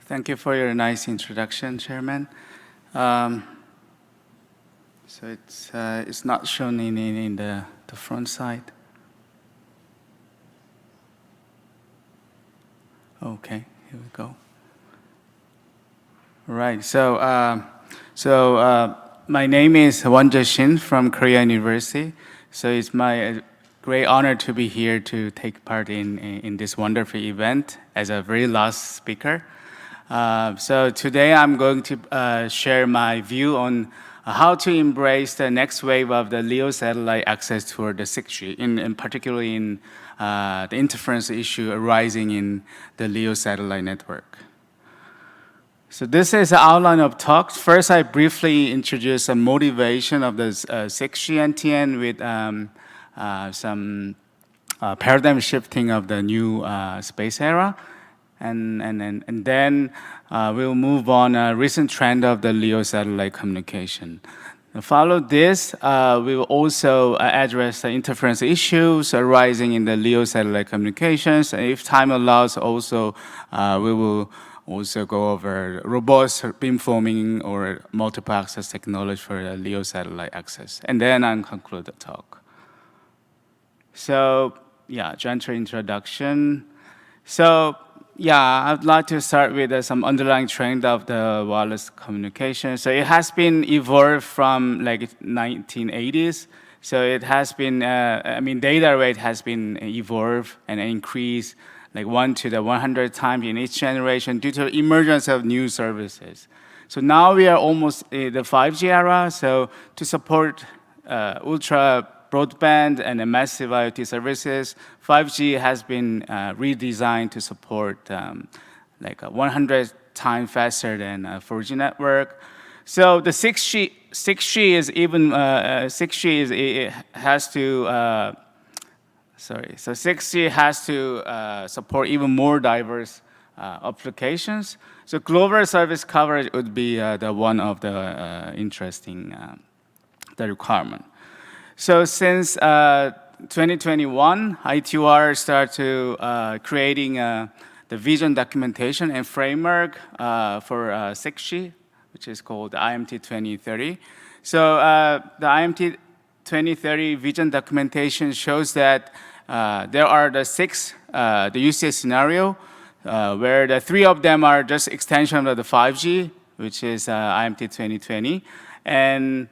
Thank you for your nice introduction, Chairman. So it's not shown in the front side. Okay, here we go. All right. So my name is Wonjae Shin from Korean University. So it's my great honor to be here to take part in this wonderful event as a very last speaker. So today I'm going to share my view on how to embrace the next wave of the LEO satellite access toward the 6G, in particularly in the interference issue arising in the LEO satellite network. So this is the outline of talk. First, I briefly introduce a motivation of the 6G NTN with some paradigm shifting of the new space era. And then we'll move on a recent trend of the LEO satellite communication. Follow this, we will also address the interference issues arising in the LEO satellite communications. And if time allows, also we will also go over robust beamforming or multiple access technology for the LEO satellite access. And then I'll conclude the talk. So yeah, gentle introduction. So yeah, I'd like to start with some underlying trend of the wireless communication. So it has been evolved from like 1980s. So it has been, data rate has been evolved and increased like 1 to the 100 times in each generation due to the emergence of new services. So now we are almost in the 5G era. So to support ultra broadband and the massive IoT services, 5G has been redesigned to support like 100 times faster than 4G network. So the 6G is even 6G is it has to so 6G has to support even more diverse applications. So global service coverage would be the one of the interesting the requirement. So since 2021, ITR started to creating the vision documentation and framework for 6G, which is called the IMT 2030. So the IMT 2030 vision documentation shows that there are the 6 the use case scenario where the 3 of them are just extension of the 5G, which is IMT 2020, and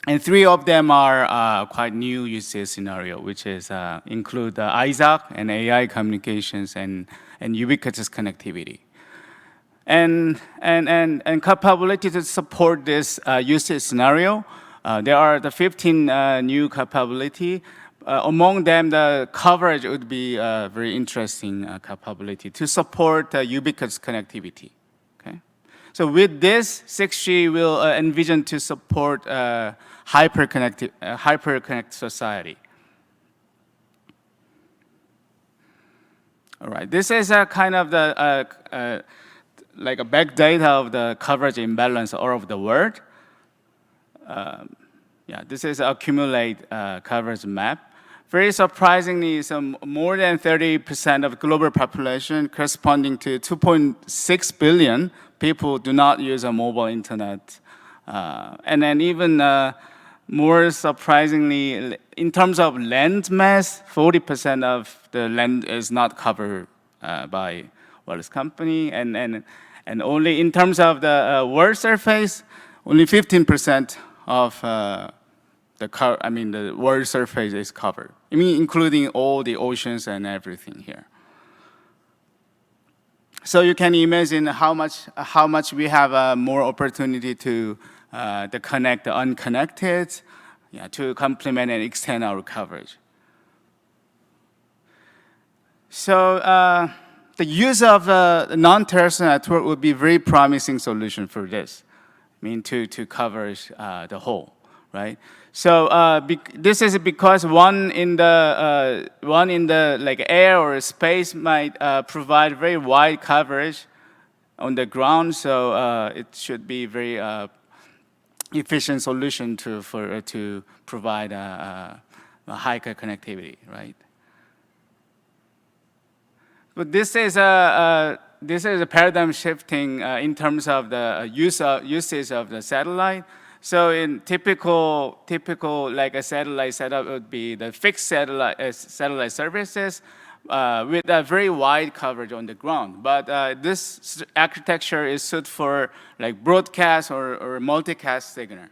3 of them are quite new use case scenario, which is include ISAC and AI communications and ubiquitous connectivity. And capability to support this use case scenario, there are the 15 new capability. Among them, the coverage would be a very interesting capability to support ubiquitous connectivity. Okay? So with this, 6G will envision to support hyperconnect society. All right, this is a kind of the like a back data of the coverage imbalance all over the world. Yeah, this is accumulate coverage map. Very surprisingly, more than 30% of global population, corresponding to 2.6 billion people, do not use a mobile internet. And then even more surprisingly, in terms of land mass, 40% of the land is not covered by wireless company, and only in terms of the world surface, only 15% of the world surface is covered. I mean, including all the oceans and everything here. So you can imagine how much we have more opportunity to connect the unconnected, yeah, to complement and extend our coverage. So the use of the non-terrestrial network would be a very promising solution for this. I mean, to cover the whole, right? So this is because one in the like air or space might provide very wide coverage on the ground. So it should be very efficient solution to provide a high connectivity, right? But this is this is a paradigm shifting in terms of the usage of the satellite. So in typical like a satellite setup would be the fixed satellite services with a very wide coverage on the ground. But this architecture is suited for like broadcast or multicast signal.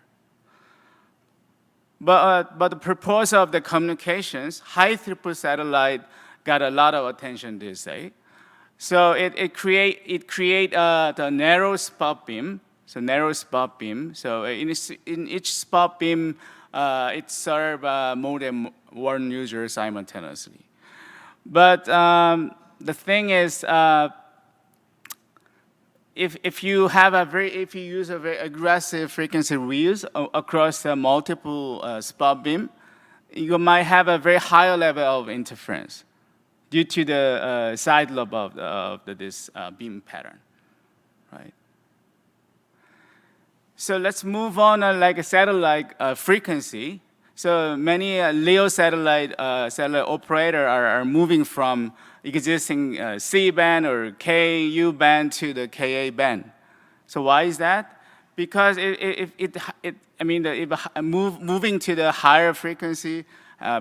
But the purpose of the communications, high throughput satellite got a lot of attention these days. So it create the narrow spot beam. So narrow spot beam. So in each spot beam, it serve more than one user simultaneously. But the thing is, if you use a very aggressive frequency reuse across multiple spot beam, you might have a very high level of interference due to the side lobe of this beam pattern, right? So let's move on like a satellite frequency. So many LEO satellite operator are moving from existing C-band or Ku band to the Ka band. So why is that? Because moving to the higher frequency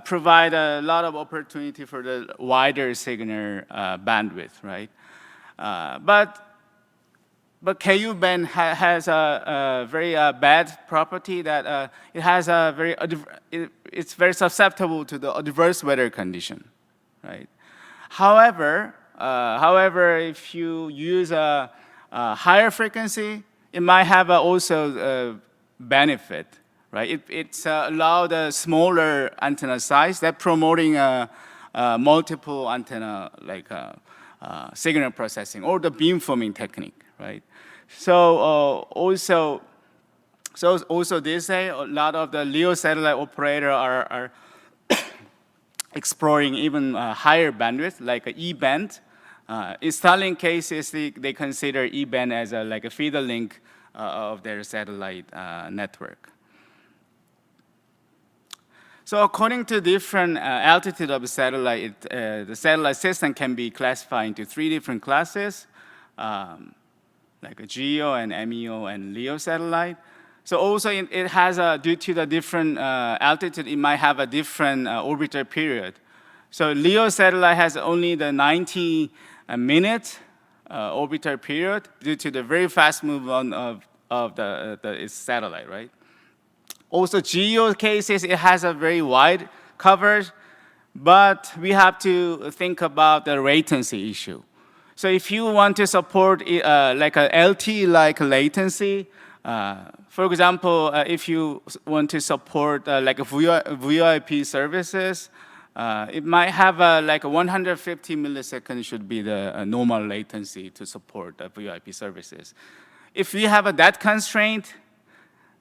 provide a lot of opportunity for the wider signal bandwidth, right? But Ku band has a very bad property that it has it's very susceptible to the adverse weather condition, right? However, if you use a higher frequency, it might have also a benefit, right? It's allowed a smaller antenna size that promoting multiple antenna like signal processing or the beamforming technique, right? So also this day, a lot of the LEO satellite operator are exploring even higher bandwidth, like a E-band. In Starlink cases, they consider E-band as like a feeder link of their satellite network. So according to different altitude of the satellite, the satellite system can be classified into 3 different classes, like a GEO and MEO and LEO satellite. So also it has due to the different altitude, it might have a different orbital period. So LEO satellite has only the 90-minute orbital period due to the very fast movement of its satellite, right? Also, GEO cases, it has a very wide coverage, but we have to think about the latency issue. So if you want to support like a LTE-like latency, for example, if you want to support like a VoIP services, it might have like a 150 milliseconds should be the normal latency to support VoIP services. If we have that constraint,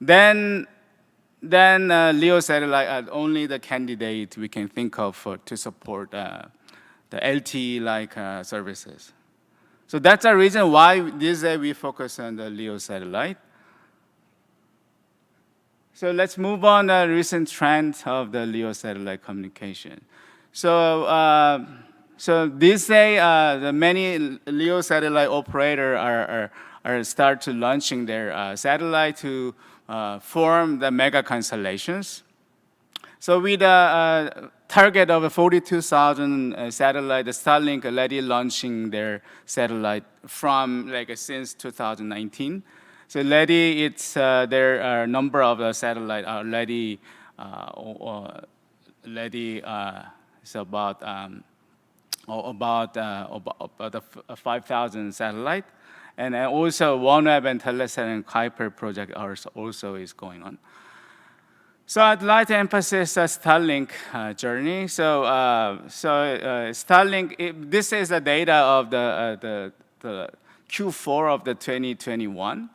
then LEO satellite are only the candidate we can think of to support the LTE-like services. So that's the reason why this day we focus on the LEO satellite. So let's move on to the recent trend of the LEO satellite communication. So this day, the many LEO satellite operator are start to launching their satellite to form the mega constellations. So with a target of 42,000 satellite, the Starlink already launching their satellite from since 2019. So already it's there are a number of satellite are already it's about 5,000 satellite, and also OneWeb and Telesat and Kuiper project also is going on. So I'd like to emphasize the Starlink journey. So Starlink, this is the data of the Q4 of the 2021.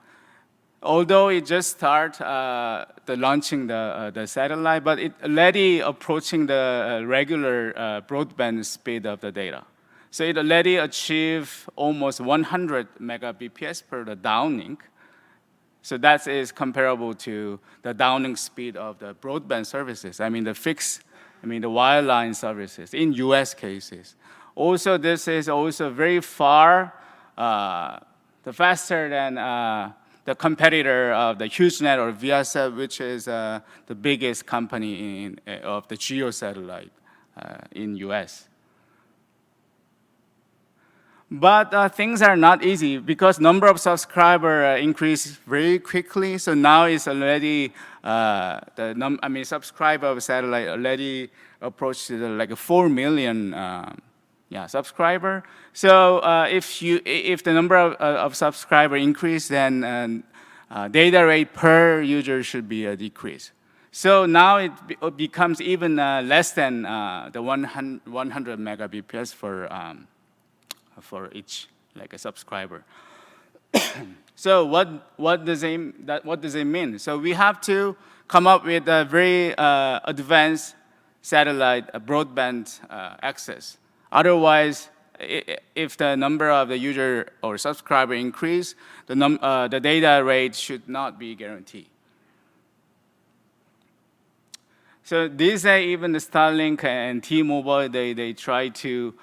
Although it just start the launching the satellite, but it already approaching the regular broadband speed of the data. So it already achieved almost 100 megabps per the downlink. So that is comparable to the downlink speed of the broadband services. I mean the wireline services in US cases. Also, this is also very far the faster than the competitor of the HughesNet or Viasat, which is the biggest company of the geo satellite in US. But things are not easy because number of subscribers increase very quickly. So now it's already subscriber of satellite already approached like 4 million subscriber. So if the number of subscriber increase, then data rate per user should be decreased. So now it becomes even less than the 100 megabps for each like a subscriber. So what does it mean? So we have to come up with a very advanced satellite broadband access. Otherwise, if the number of the user or subscriber increase, the data rate should not be guaranteed. So these days, even the Starlink and T-Mobile, they try to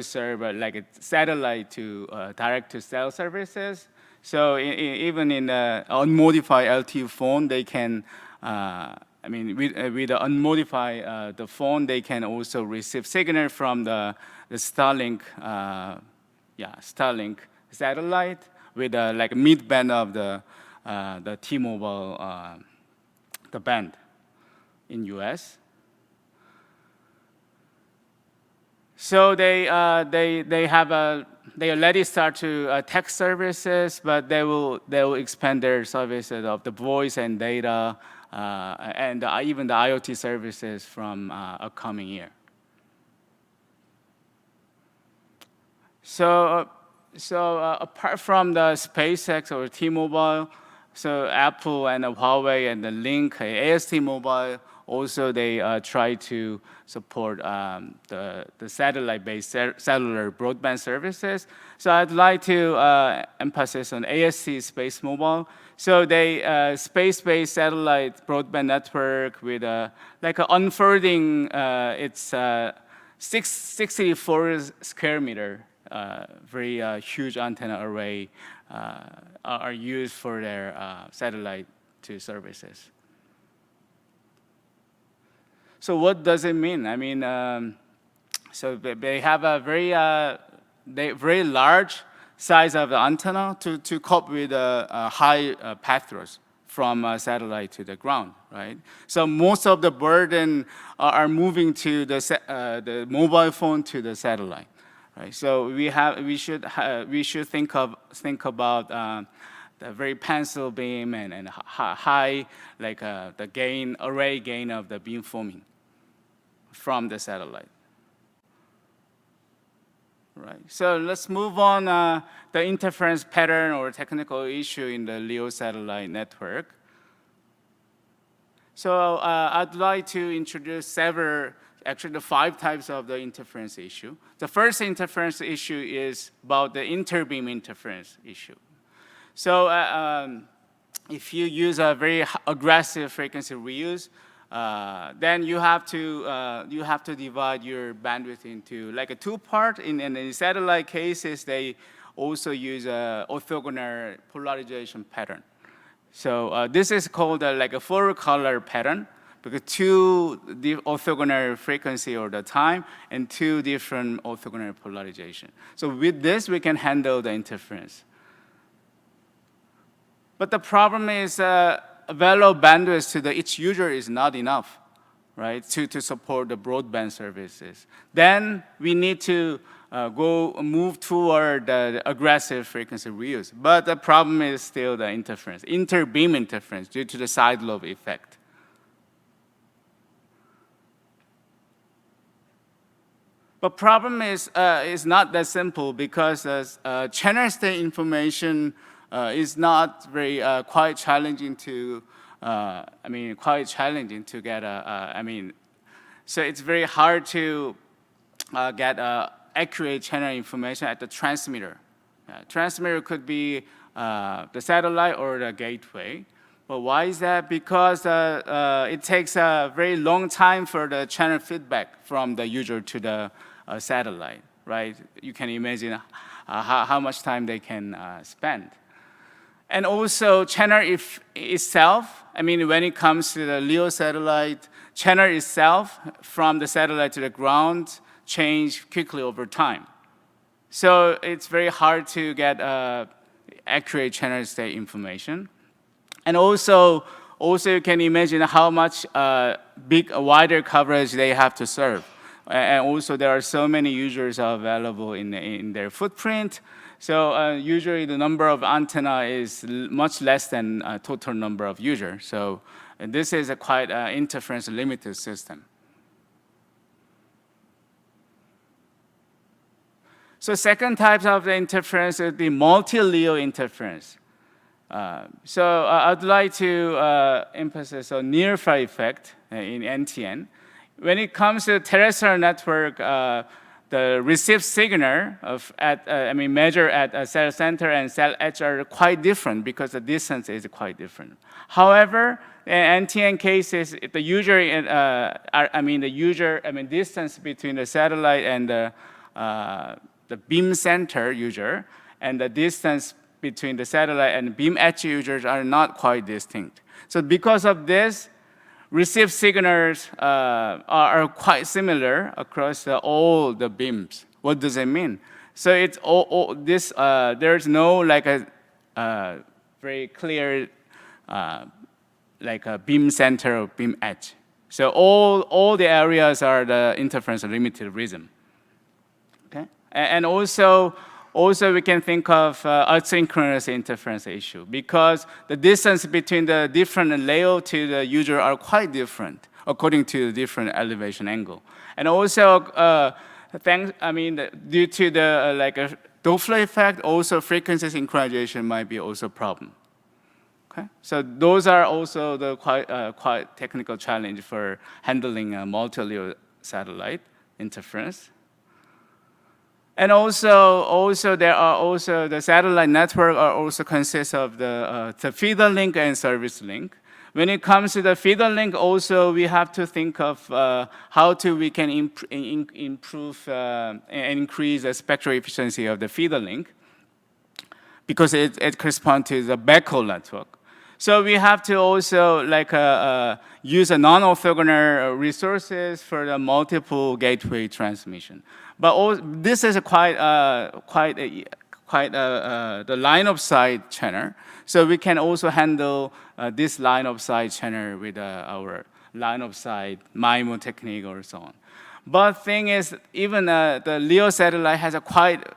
serve like a satellite to direct-to-cell services. So even in the unmodified LTE phone, they can. With the unmodified the phone, they can also receive signal from the Starlink, Starlink satellite with like mid band of the T-Mobile the band in US. So they already start to text services, but they will expand their services of the voice and data and even the IoT services from upcoming year. So apart from the SpaceX or T-Mobile, so Apple and Huawei and the Link, AST Mobile, also they try to support the satellite-based cellular broadband services. So I'd like to emphasize on AST Space Mobile. So they space-based satellite broadband network with like an unfolding, it's 64 square meter, very huge antenna array are used for their satellite to services. So what does it mean? I mean, so they have a very large size of the antenna to cope with high path throws from satellite to the ground, right? So most of the burden are moving to the mobile phone to the satellite, right? So we should think about the very pencil beam and high like the array gain of the beamforming from the satellite. Right. So let's move on the interference pattern or technical issue in the LEO satellite network. So I'd like to introduce actually the 5 types of the interference issue. The first interference issue is about the interbeam interference issue. So if you use a very aggressive frequency reuse, then you have to divide your bandwidth into like a 2-part. In the satellite cases, they also use a orthogonal polarization pattern. So this is called like a 4-color pattern because 2 orthogonal frequency or the time and 2 different orthogonal polarization. So with this, we can handle the interference. But the problem is available bandwidth to each user is not enough, right, to support the broadband services. Then we need to move toward the aggressive frequency reuse. But the problem is still the interference, interbeam interference due to the side lobe effect. But problem is not that simple because channel state information is not very quite challenging to get so it's very hard to get accurate channel information at the transmitter. Transmitter could be the satellite or the gateway. But why is that? Because it takes a very long time for the channel feedback from the user to the satellite, right? You can imagine how much time they can spend. And also channel itself, I mean, when it comes to the LEO satellite, channel itself from the satellite to the ground change quickly over time. So it's very hard to get accurate channel state information. And also you can imagine how much wider coverage they have to serve. And also there are so many users available in their footprint. So usually the number of antenna is much less than total number of users. So this is a quite interference limited system. So second type of the interference is the multi-LEO interference. So I'd like to emphasize on near-field effect in NTN. When it comes to terrestrial network, the received signal measure at a cell center and cell edge are quite different because the distance is quite different. However, in NTN cases, the distance between the satellite and the beam center user and the distance between the satellite and beam edge users are not quite distinct. So because of this, received signals are quite similar across all the beams. What does it mean? So it's there's no like a very clear like a beam center or beam edge. So all the areas are the interference limited region. Okay, and also we can think of asynchronous interference issue because the distance between the different layer to the user are quite different according to the different elevation angle. And also, due to the Doppler effect, also frequency synchronization might be also a problem. Okay, so those are also the quite technical challenge for handling a multi-LEO satellite interference. And also there are also the satellite network are also consists of the feeder link and service link. When it comes to the feeder link, also we have to think of how we can improve and increase the spectral efficiency of the feeder link because it corresponds to the backhaul network. So we have to also use a non-orthogonal resources for the multiple gateway transmission. But this is quite the line of sight channel. So we can also handle this line of sight channel with our line of sight MIMO technique or so on. But thing is, even the LEO satellite has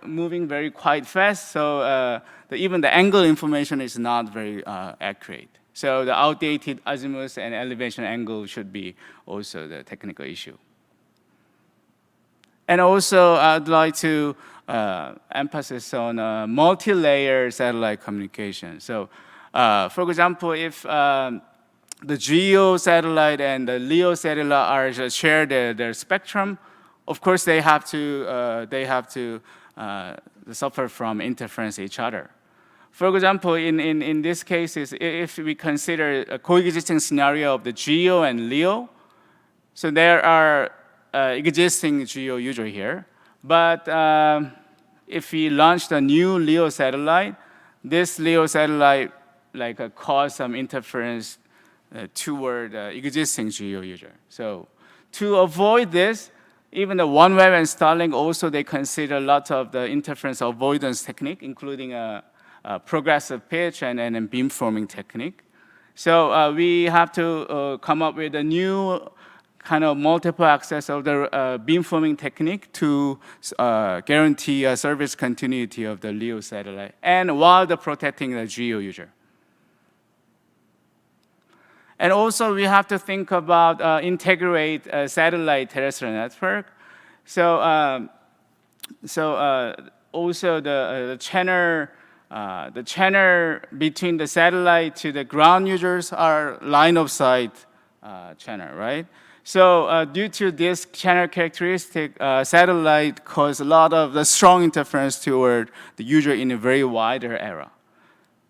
moving very quite fast. So even the angle information is not very accurate. So the outdated azimuth and elevation angle should be also the technical issue. And also, I'd like to emphasize on multi-layer satellite communication. So, for example, if the GEO satellite and the LEO satellite are share their spectrum, of course they have to suffer from interference each other. For example, in this case, if we consider a coexisting scenario of the GEO and LEO, so there are existing GEO user here, but if we launch a new LEO satellite, this LEO satellite cause some interference toward existing GEO user. So to avoid this, even the OneWeb and Starlink also they consider a lot of the interference avoidance technique, including a progressive pitch and beamforming technique. So we have to come up with a new kind of multiple access of the beamforming technique to guarantee service continuity of the LEO satellite, and while protecting the GEO user. And also we have to think about integrate satellite terrestrial network. So also the channel between the satellite to the ground users are line of sight channel, right? So due to this channel characteristic, satellite cause a lot of the strong interference toward the user in a very wider area.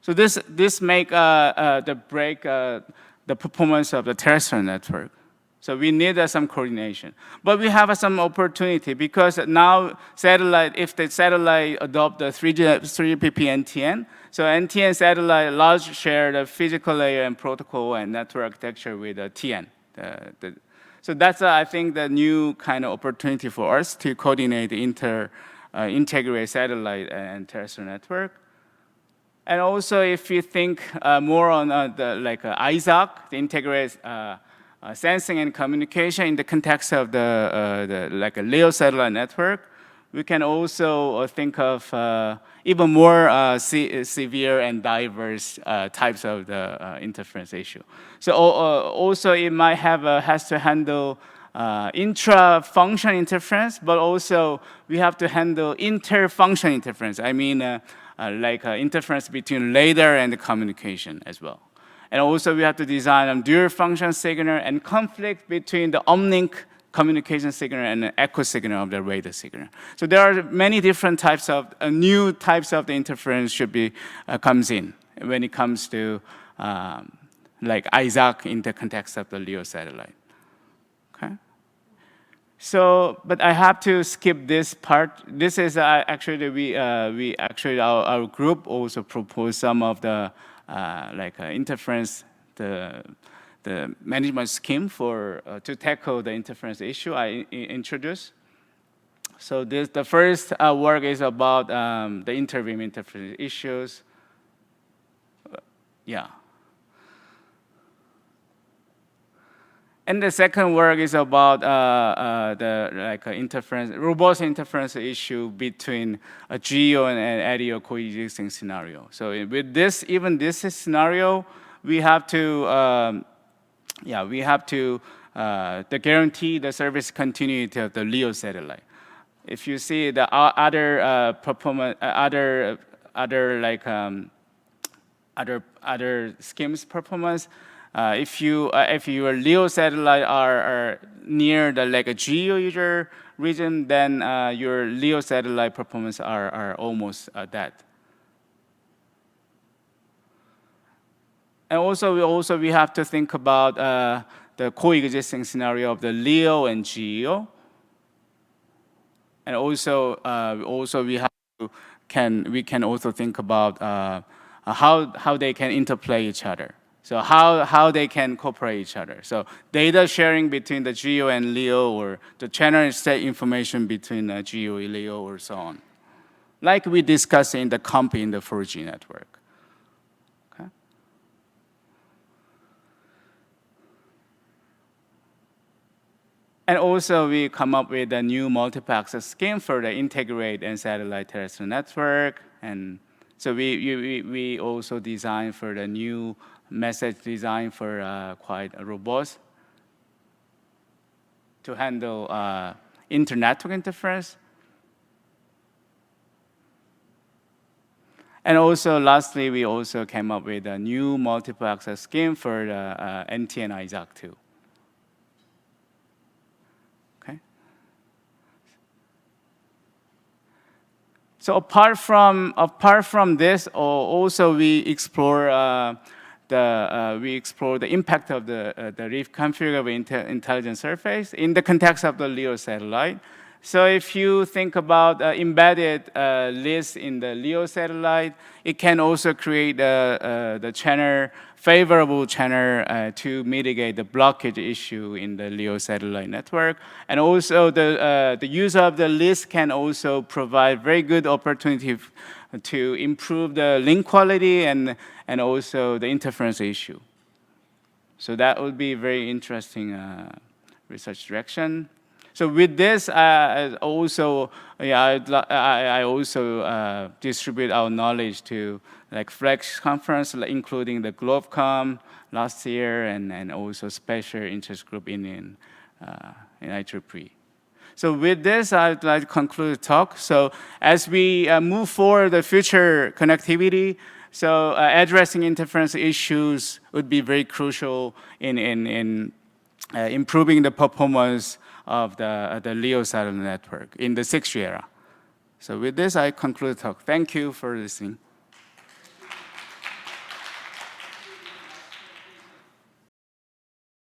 So this make the break the performance of the terrestrial network. So we need some coordination. But we have some opportunity because now satellite, if the satellite adopt the 3GPP NTN, so NTN satellite large share the physical layer and protocol and network architecture with the TN. So that's, I think, the new kind of opportunity for us to coordinate the integrate satellite and terrestrial network. And also, if you think more on the ISAC, the integrated sensing and communication in the context of the LEO satellite network, we can also think of even more severe and diverse types of the interference issue. So also it might have has to handle intra-function interference, but also we have to handle inter-function interference. I mean, interference between radar and the communication as well. And also we have to design a dual function signal and conflict between the uplink communication signal and the echo signal of the radar signal. So there are many different types of, new types of the interference should be, comes in when it comes to ISAC in the context of the LEO satellite. Okay? So, but I have to skip this part. This is actually, our group also proposed some of the interference, the management scheme for to tackle the interference issue I introduced. So the first work is about the interbeam interference issues. Yeah. And the second work is about interference, robust interference issue between a GEO and LEO coexisting scenario. So with this, even this scenario, we have to, guarantee the service continuity of the LEO satellite. If you see the other schemes performance, if your LEO satellite are near the GEO user region, then your LEO satellite performance are almost that. And also we have to think about the coexisting scenario of the LEO and GEO. And also we have to we can also think about how they can interplay each other. So how they can cooperate each other. So data sharing between the GEO and LEO, or the channel and state information between GEO and LEO, or so on. Like we discussed in the comp in the 4G network. Okay. And also we come up with a new multiple access scheme for the integrated and satellite terrestrial network. And so we also designed for the new message design for quite robust to handle inter-network interference. And also, lastly, we also came up with a new multiple access scheme for the NTN ISAC too. Okay. So apart from this, also we explore the impact of the reef configurable intelligent surface in the context of the LEO satellite. So if you think about embedded list in the LEO satellite, it can also create the channel, favorable channel to mitigate the blockage issue in the LEO satellite network. And also the use of the list can also provide very good opportunity to improve the link quality and also the interference issue. So that would be very interesting research direction. So with this, I also distribute our knowledge to Flex conference, including the GlobeCom last year, and also special interest group in IITP. So with this, I'd like to conclude the talk. So as we move forward the future connectivity, so addressing interference issues would be very crucial in improving the performance of the LEO satellite network in the 6G era. So with this, I conclude the talk. Thank you for listening.